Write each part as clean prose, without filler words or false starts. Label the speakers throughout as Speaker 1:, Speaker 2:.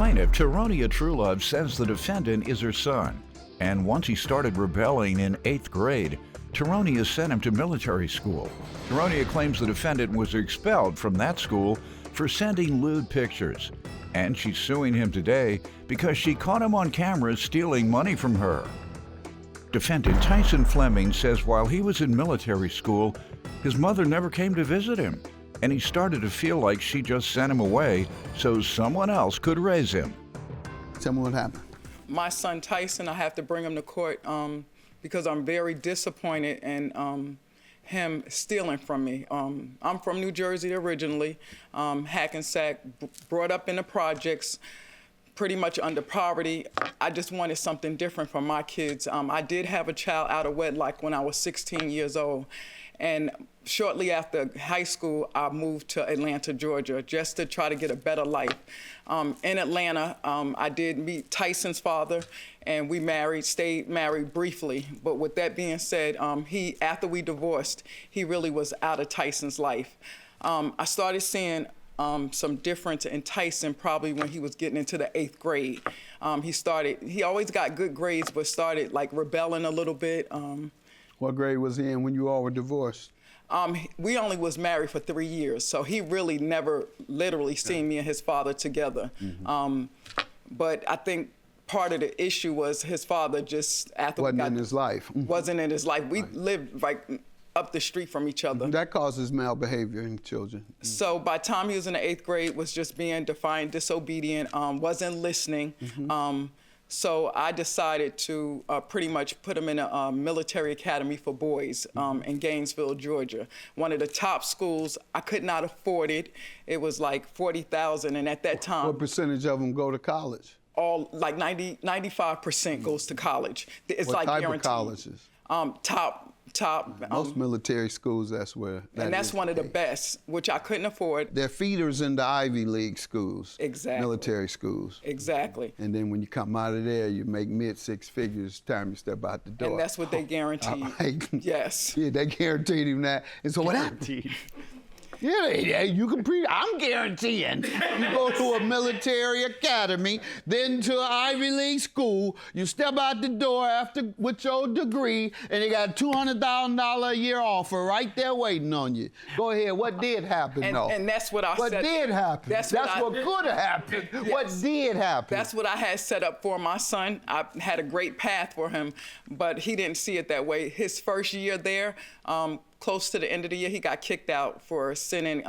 Speaker 1: plaintiff, Tyronia Truelove, says the defendant is her son. And once he started rebelling in 8th grade, Tyronia sent him to military school. Tyronia claims the defendant was expelled from that school for sending lewd pictures. And she's suing him today because she caught him on camera stealing money from her. Defendant Tyson Fleming says while he was in military school, his mother never came to visit him, and he started to feel like she just sent him away so someone else could raise him.
Speaker 2: Tell me what happened.
Speaker 3: My son Tyson, I have to bring him to court because I'm very disappointed in him stealing from me. I'm from New Jersey originally, Hackensack, brought up in the projects, pretty much under poverty. I just wanted something different for my kids. I did have a child out of wedlock when I was 16 years old. And shortly after high school, I moved to Atlanta, Georgia, just to try to get a better life. In Atlanta, I did meet Tyson's father, and we stayed married briefly. But with that being said, after we divorced, he really was out of Tyson's life. I started seeing some difference in Tyson probably when he was getting into the 8th grade. He always got good grades, but started like rebelling a little bit.
Speaker 2: What grade was he in when you all were divorced?
Speaker 3: We only was married for 3 years, so he really never literally seen me and his father together. Mm-hmm. But I think part of the issue was his father just after
Speaker 2: wasn't in his life.
Speaker 3: Wasn't in his life. We lived like up the street from each other.
Speaker 2: That causes malbehavior in children.
Speaker 3: So by the time he was in the 8th grade, was just being defiant, disobedient, wasn't listening. Mm-hmm. So I decided to pretty much put him in a military academy for boys in Gainesville, Georgia. One of the top schools. I could not afford it. It was like $40,000, and at that time—
Speaker 2: What percentage of them go to college?
Speaker 3: All like 95% goes to college. It's
Speaker 2: what
Speaker 3: like
Speaker 2: type
Speaker 3: guaranteed.
Speaker 2: Of colleges?
Speaker 3: Top.
Speaker 2: Most military schools, that's where
Speaker 3: and that's one of the best, which I couldn't afford.
Speaker 2: They're feeders in the Ivy League schools.
Speaker 3: Exactly.
Speaker 2: Military schools.
Speaker 3: Exactly.
Speaker 2: And then when you come out of there, you make mid-6 figures time you step out the door.
Speaker 3: And that's what they guarantee. Yes.
Speaker 2: Yeah, they guaranteed him that. And so what happened? Yeah, you can I'm guaranteeing. You go to a military academy, then to an Ivy League school, you step out the door with your degree, and they got a $200,000 a year offer right there waiting on you. Go ahead, what did happen though?
Speaker 3: And that's what I
Speaker 2: said. What did happen? That's what could have happened. Yes. What did happen?
Speaker 3: That's what I had set up for my son. I had a great path for him, but he didn't see it that way. His first year there, close to the end of the year, he got kicked out for sending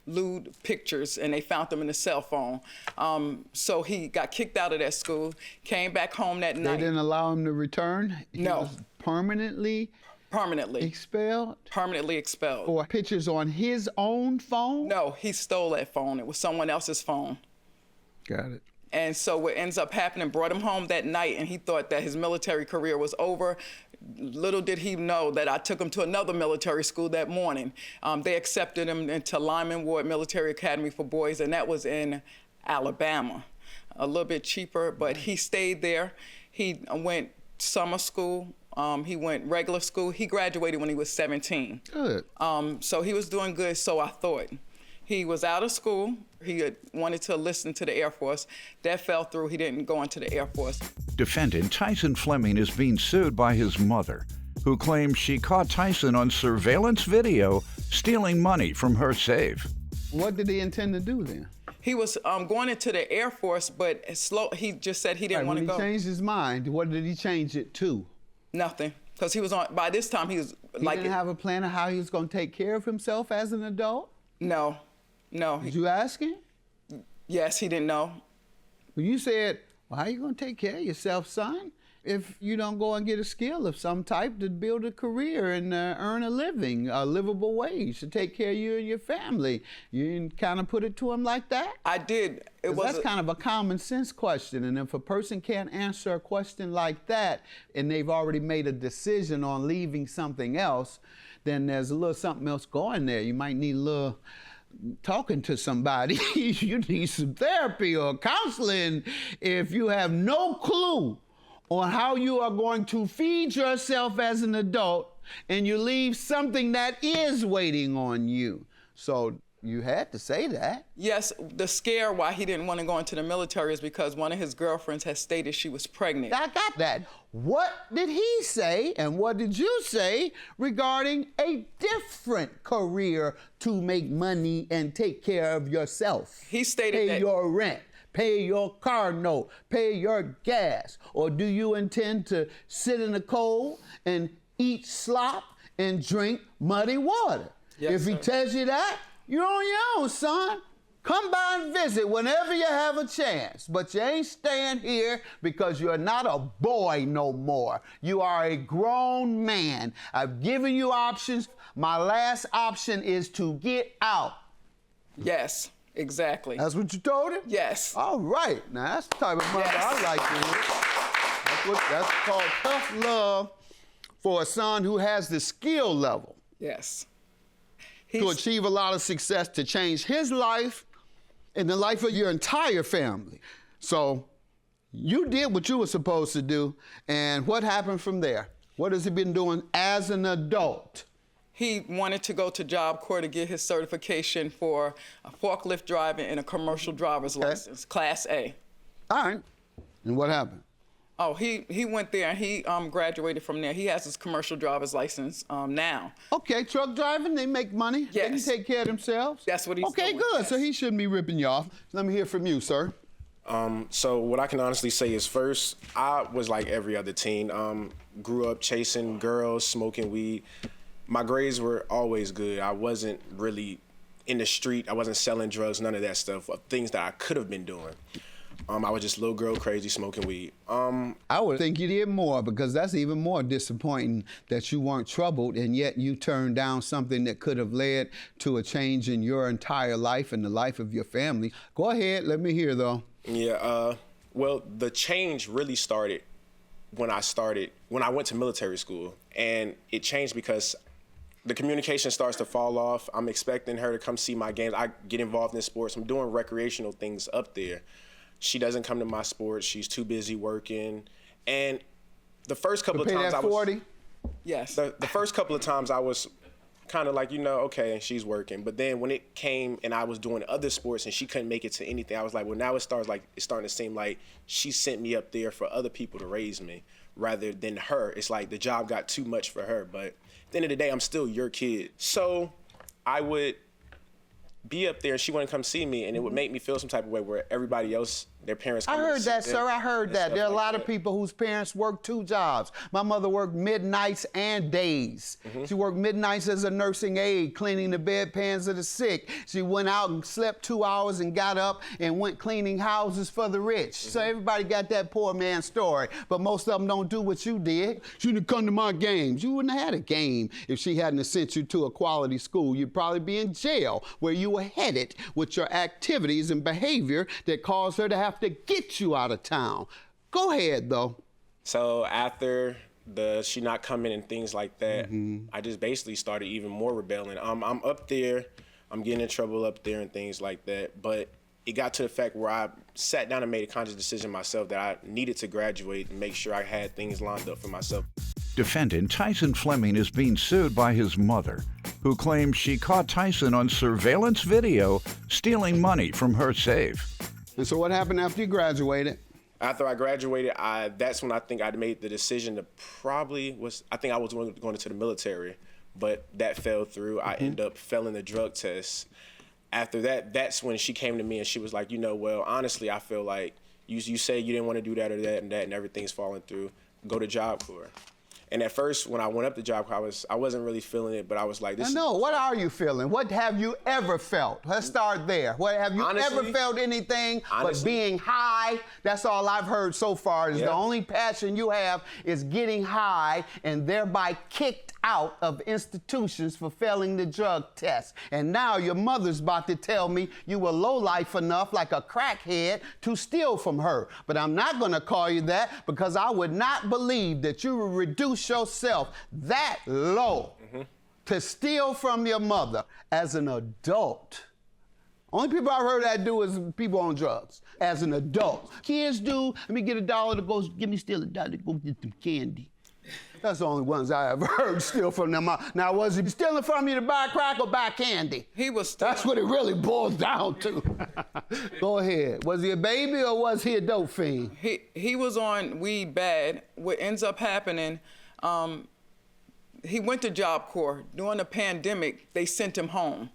Speaker 3: lewd pictures, and they found them in his cell phone. So he got kicked out of that school, came back home that night.
Speaker 2: They didn't allow him to return?
Speaker 3: No.
Speaker 2: He was permanently expelled?
Speaker 3: Permanently expelled.
Speaker 2: For pictures on his own phone?
Speaker 3: No, he stole that phone. It was someone else's phone.
Speaker 2: Got it.
Speaker 3: And so what ends up happening, brought him home that night, and he thought that his military career was over. Little did he know that I took him to another military school that morning. They accepted him into Lyman Ward Military Academy for Boys, and that was in Alabama. A little bit cheaper, but he stayed there. He went summer school. He went regular school. He graduated when he was 17.
Speaker 2: Good.
Speaker 3: So he was doing good, so I thought. He was out of school. He had wanted to enlist to the Air Force. That fell through. He didn't go into the Air Force.
Speaker 1: Defendant Tyson Fleming is being sued by his mother, who claims she caught Tyson on surveillance video stealing money from her safe.
Speaker 2: What did he intend to do then?
Speaker 3: He was going into the Air Force, but he just said he didn't want to go.
Speaker 2: When he changed his mind, what did he change it to?
Speaker 3: Nothing, because he was by this time he was like—
Speaker 2: He didn't have a plan of how he was going to take care of himself as an adult?
Speaker 3: No.
Speaker 2: Did you ask him?
Speaker 3: Yes, he didn't know.
Speaker 2: Well, you said, well, how are you going to take care of yourself, son, if you don't go and get a skill of some type to build a career and earn a living, a livable wage to take care of you and your family? You didn't kind of put it to him like that?
Speaker 3: I did.
Speaker 2: That's kind of a common sense question, and if a person can't answer a question like that and they've already made a decision on leaving something else, then there's a little something else going there. You might need a little talking to somebody. You need some therapy or counseling if you have no clue on how you are going to feed yourself as an adult and you leave something that is waiting on you. So You had to say that.
Speaker 3: Yes, the scare why he didn't want to go into the military is because one of his girlfriends had stated she was pregnant.
Speaker 2: I got that. What did he say and what did you say regarding a different career to make money and take care of yourself?
Speaker 3: He stated
Speaker 2: pay
Speaker 3: that
Speaker 2: your rent, pay your car note, pay your gas. Or do you intend to sit in the cold and eat slop and drink muddy water?
Speaker 3: Yes,
Speaker 2: if he
Speaker 3: sir.
Speaker 2: tells you that, you're on your own, son. Come by and visit whenever you have a chance. But you ain't staying here because you're not a boy no more. You are a grown man. I've given you options. My last option is to get out.
Speaker 3: Yes, exactly.
Speaker 2: That's what you told him?
Speaker 3: Yes.
Speaker 2: All right. Now, that's the type of mother
Speaker 3: Yes.
Speaker 2: I like to hear. That's called tough love for a son who has the skill level
Speaker 3: Yes.
Speaker 2: to achieve a lot of success, to change his life and the life of your entire family. So you did what you were supposed to do, and what happened from there? What has he been doing as an adult?
Speaker 3: He wanted to go to Job Corps to get his certification for a forklift driving and a commercial driver's license, Class A.
Speaker 2: All right. And what happened?
Speaker 3: Oh, he went there and he graduated from there. He has his commercial driver's license now.
Speaker 2: Okay, truck driving, they make money. They can
Speaker 3: Yes.
Speaker 2: take care of themselves.
Speaker 3: That's what he's
Speaker 2: Okay,
Speaker 3: doing,
Speaker 2: good.
Speaker 3: yes.
Speaker 2: So he shouldn't be ripping you off. Let me hear from you, sir.
Speaker 4: So what I can honestly say is, first, I was like every other teen. Grew up chasing girls, smoking weed. My grades were always good. I wasn't really in the street. I wasn't selling drugs, none of that stuff, things that I could have been doing. I was just little girl crazy, smoking weed.
Speaker 2: I would think you did more, because that's even more disappointing that you weren't troubled and yet you turned down something that could have led to a change in your entire life and the life of your family. Go ahead, let me hear though.
Speaker 4: Yeah, well, the change really started when I went to military school. And it changed because the communication starts to fall off. I'm expecting her to come see my games. I get involved in sports. I'm doing recreational things up there. She doesn't come to my sports. She's too busy working. And the first couple of times I was
Speaker 2: 40?
Speaker 3: Yes.
Speaker 4: the first couple of times I was kind of like, okay, and she's working. But then when it came and I was doing other sports and she couldn't make it to anything, I was like, well, now it's starting to seem like she sent me up there for other people to raise me rather than her. It's like the job got too much for her. But at the end of the day, I'm still your kid. So I would be up there and she wouldn't come see me, and it would make me feel some type of way where everybody else, their parents
Speaker 2: I
Speaker 4: come
Speaker 2: heard
Speaker 4: and
Speaker 2: that,
Speaker 4: see
Speaker 2: sir.
Speaker 4: them
Speaker 2: I heard
Speaker 4: and
Speaker 2: that.
Speaker 4: stuff
Speaker 2: There are a
Speaker 4: like
Speaker 2: lot of
Speaker 4: that.
Speaker 2: people whose parents work 2 jobs. My mother worked midnights and days. She worked midnights as a nursing aide, cleaning the bedpans of the sick. She went out and slept 2 hours and got up and went cleaning houses for the rich. So everybody got that poor man's story, but most of them don't do what you did. She didn't come to my games. You wouldn't have had a game if she hadn't sent you to a quality school. You'd probably be in jail where you were headed with your activities and behavior that caused her to have to get you out of town. Go ahead, though.
Speaker 4: So after she not coming and things like that, I just basically started even more rebelling. I'm up there, I'm getting in trouble up there and things like that. But it got to the fact where I sat down and made a conscious decision myself that I needed to graduate and make sure I had things lined up for myself.
Speaker 1: Defendant Tyson Fleming is being sued by his mother, who claims she caught Tyson on surveillance video stealing money from her safe.
Speaker 2: And so what happened after you graduated?
Speaker 4: After I graduated, that's when I think I made the decision to I think I was going into the military, but that fell through. I ended up failing the drug test. After that, that's when she came to me and she was like, well, honestly, I feel like you say you didn't want to do that or that and everything's falling through. Go to Job Corps. And at first, when I went up to Job Corps, I wasn't really feeling it, but I was like, this.
Speaker 2: No, what are you feeling? What have you ever felt? Let's start there. What have you ever felt anything but being high? That's all I've heard so far. Is the only passion you have is getting high and thereby kicked out of institutions for failing the drug test. And now your mother's about to tell me you were lowlife enough, like a crackhead, to steal from her. But I'm not going to call you that, because I would not believe that you would reduce yourself that low to steal from your mother as an adult. Only people I've heard that do is people on drugs as an adult. Kids do, let me get $1 to go, steal $1 to go get some candy. That's the only ones I ever heard steal from them. Now, was he stealing from you to buy crack or buy candy?
Speaker 3: He was stealing.
Speaker 2: That's what it really boils down to. Go ahead. Was he a baby or was he a dope fiend?
Speaker 3: He was on weed bad. What ends up happening, he went to Job Corps. During the pandemic, they sent him home.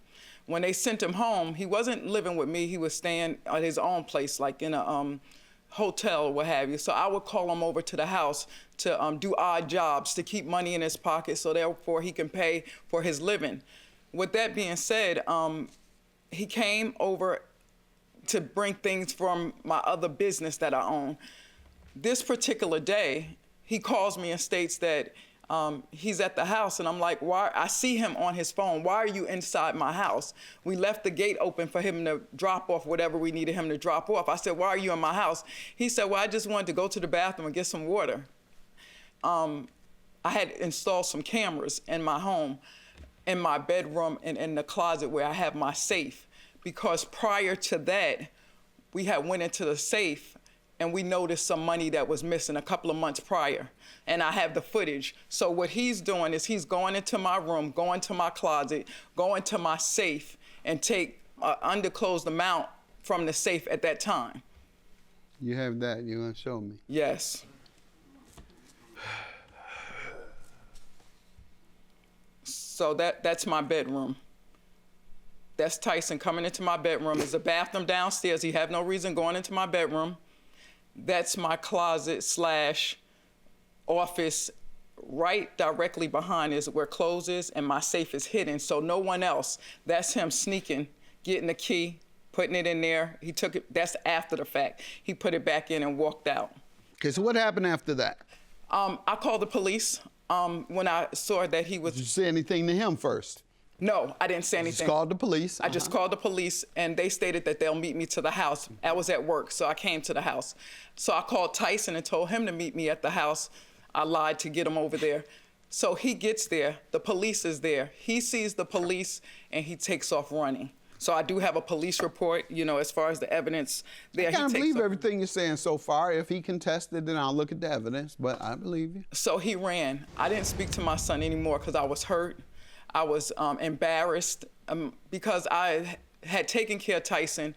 Speaker 3: When they sent him home, he wasn't living with me. He was staying at his own place, like in a hotel or what have you. So I would call him over to the house to do odd jobs to keep money in his pocket so therefore he can pay for his living. With that being said, he came over to bring things from my other business that I own. This particular day, he calls me and states that he's at the house, and I'm like, why? I see him on his phone. Why are you inside my house? We left the gate open for him to drop off whatever we needed him to drop off. I said, why are you in my house? He said, well, I just wanted to go to the bathroom and get some water. I had installed some cameras in my home, in my bedroom, and in the closet where I have my safe, because prior to that, we had went into the safe and we noticed some money that was missing a couple of months prior. And I have the footage. So what he's doing is he's going into my room, going to my closet, going to my safe, and take an undisclosed amount from the safe at that time.
Speaker 2: You have that, you're gonna show me?
Speaker 3: Yes. So that's my bedroom. That's Tyson coming into my bedroom. There's a bathroom downstairs. He have no reason going into my bedroom. That's my closet / office. Right directly behind is where clothes is, and my safe is hidden, so no one else. That's him sneaking, getting the key, putting it in there. He took it, that's after the fact. He put it back in and walked out.
Speaker 2: Okay, so what happened after that?
Speaker 3: I called the police when I saw that he was...
Speaker 2: Did you say anything to him first?
Speaker 3: No, I didn't say anything.
Speaker 2: You just called the police?
Speaker 3: I just called the police, and they stated that they'll meet me to the house. I was at work, so I came to the house. So I called Tyson and told him to meet me at the house. I lied to get him over there. So he gets there, the police is there. He sees the police, and he takes off running. So I do have a police report, you know, as far as the evidence there.
Speaker 2: I can't believe everything you're saying so far. If he contested, then I'll look at the evidence, but I believe you.
Speaker 3: So he ran. I didn't speak to my son anymore because I was hurt. I was embarrassed because I had taken care of Tyson.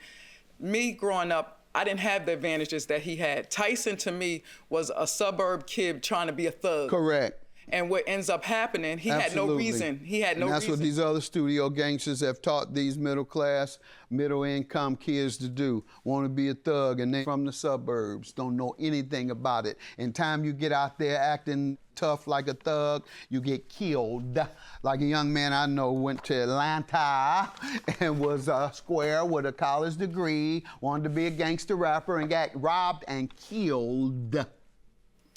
Speaker 3: Me growing up, I didn't have the advantages that he had. Tyson, to me, was a suburb kid trying to be a thug.
Speaker 2: Correct.
Speaker 3: And what ends up happening, he had no reason. He had no reason.
Speaker 2: That's what these other studio gangsters have taught these middle-class, middle-income kids to do. Want to be a thug, and they from the suburbs, don't know anything about it. And time you get out there acting tough like a thug, you get killed. Like a young man I know went to Atlanta and was square with a college degree, wanted to be a gangster rapper, and got robbed and killed.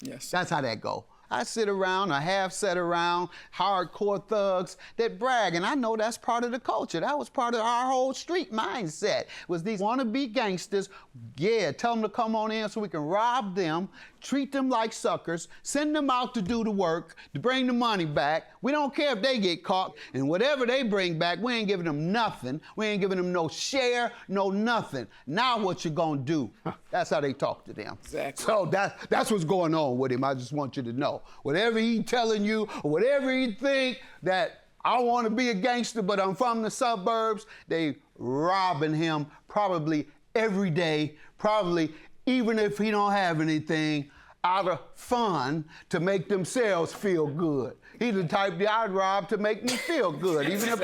Speaker 3: Yes.
Speaker 2: That's how that go. I sit around, I have sat around, hardcore thugs that brag, and I know that's part of the culture. That was part of our whole street mindset, was these wannabe gangsters. Yeah, tell them to come on in so we can rob them, treat them like suckers, send them out to do the work, to bring the money back. We don't care if they get caught, and whatever they bring back, we ain't giving them nothing. We ain't giving them no share, no nothing. Now what you gonna do? That's how they talk to them.
Speaker 3: Exactly.
Speaker 2: So that's what's going on with him. I just want you to know. Whatever he telling you, or whatever he think that I want to be a gangster, but I'm from the suburbs, they robbing him probably every day, probably even if he don't have anything, out of fun to make themselves feel good. He's the type that I'd rob to make me feel good. Even if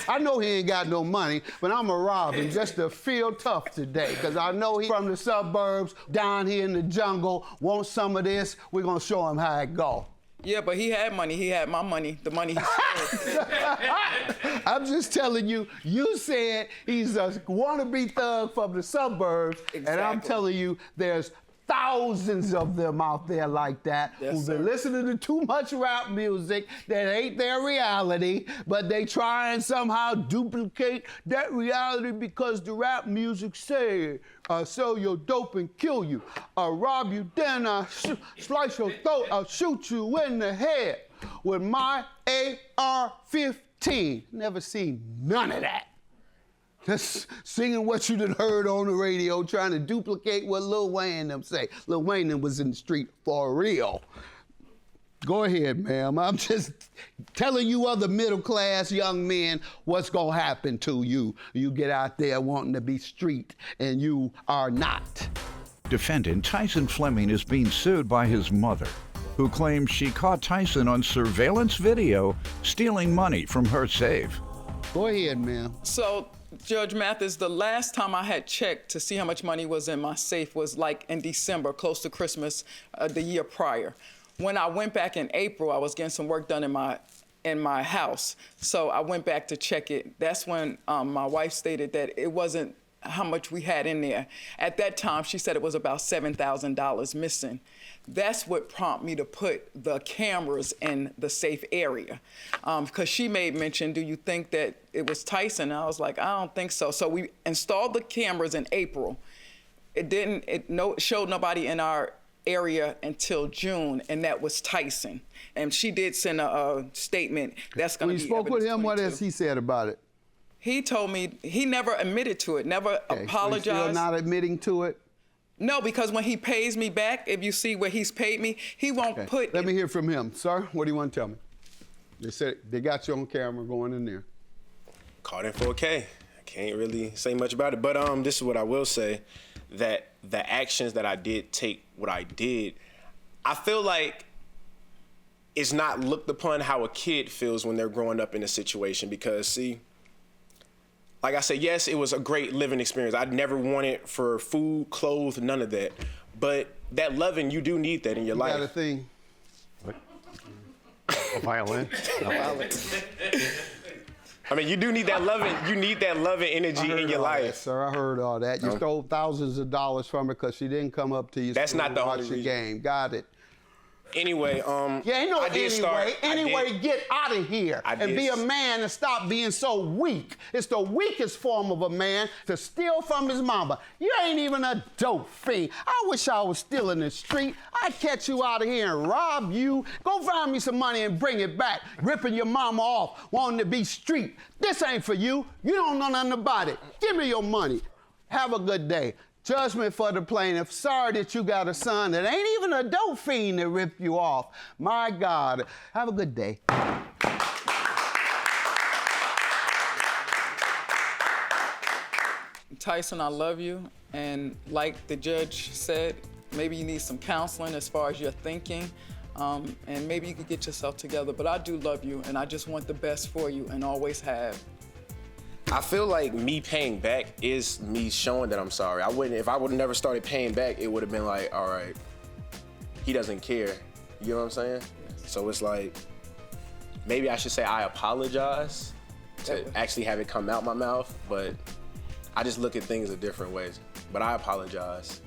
Speaker 2: I know he ain't got no money, but I'm gonna rob him just to feel tough today, because I know he's from the suburbs, down here in the jungle, wants some of this. We're gonna show him how it go.
Speaker 3: Yeah, but he had money. He had my money, the money he stole.
Speaker 2: I'm just telling you, you said he's a wannabe thug from the suburbs,
Speaker 3: Exactly.
Speaker 2: And I'm telling you, there's thousands of them out there like that,
Speaker 3: yes,
Speaker 2: who've been
Speaker 3: sir.
Speaker 2: listening to too much rap music that ain't their reality, but they try and somehow duplicate that reality because the rap music say, I'll sell your dope and kill you. I'll rob you, then I'll slice your throat, I'll shoot you in the head with my AR-15. Never seen none of that. Just singing what you done heard on the radio, trying to duplicate what Lil Wayne them say. Lil Wayne them was in the street for real. Go ahead, ma'am. I'm just telling you other middle-class young men what's gonna happen to you. You get out there wanting to be street, and you are not.
Speaker 1: Defendant Tyson Fleming is being sued by his mother, who claims she caught Tyson on surveillance video stealing money from her safe.
Speaker 2: Go ahead, ma'am.
Speaker 3: So, Judge Mathis, the last time I had checked to see how much money was in my safe was like in December, close to Christmas, the year prior. When I went back in April, I was getting some work done in my house. So I went back to check it. That's when my wife stated that it wasn't how much we had in there. At that time, she said it was about $7,000 missing. That's what prompted me to put the cameras in the safe area. Because she made mention, do you think that it was Tyson? And I was like, I don't think so. So we installed the cameras in April. It showed nobody in our area until June, and that was Tyson. And she did send a statement that's going to be.
Speaker 2: When you spoke with him,
Speaker 3: 22.
Speaker 2: what has he said about it?
Speaker 3: He told me he never admitted to it, never apologized.
Speaker 2: So he's still not admitting to it?
Speaker 3: No, because when he pays me back, if you see where he's paid me, he won't put.
Speaker 2: Let me hear from him. Sir, what do you want to tell me? They said they got you on camera going in there.
Speaker 4: Caught in 4K. I can't really say much about it, but this is what I will say, that the actions that I did take, what I did, I feel like it's not looked upon how a kid feels when they're growing up in a situation, because see, like I said, yes, it was a great living experience. I'd never wanted for food, clothes, none of that. But that loving, you do need that in your life.
Speaker 2: Got a thing.
Speaker 5: What? A violin?
Speaker 4: I mean, you do need that loving. You need that loving energy in your life.
Speaker 2: That, sir, I heard all that. You stole thousands of dollars from her because she didn't come up to you.
Speaker 4: That's not the only reason.
Speaker 2: Game. Got it.
Speaker 4: Anyway,
Speaker 2: Yeah, ain't no
Speaker 4: I did
Speaker 2: anyway, get out of here and be a man and stop being so weak. It's the weakest form of a man to steal from his mama. You ain't even a dope fiend. I wish I was still in the street. I'd catch you out of here and rob you. Go find me some money and bring it back. Ripping your mama off, wanting to be street. This ain't for you. You don't know nothing about it. Give me your money. Have a good day. Judgment for the plaintiff. Sorry that you got a son that ain't even a dope fiend that ripped you off. My God. Have a good day.
Speaker 3: Tyson, I love you. And like the judge said, maybe you need some counseling as far as your thinking. And maybe you could get yourself together. But I do love you, and I just want the best for you and always have.
Speaker 4: I feel like me paying back is me showing that I'm sorry. If I would have never started paying back, it would have been like, all right, he doesn't care. You know what I'm saying? So it's like, maybe I should say I apologize to actually have it come out my mouth, but I just look at things in different ways. But I apologize.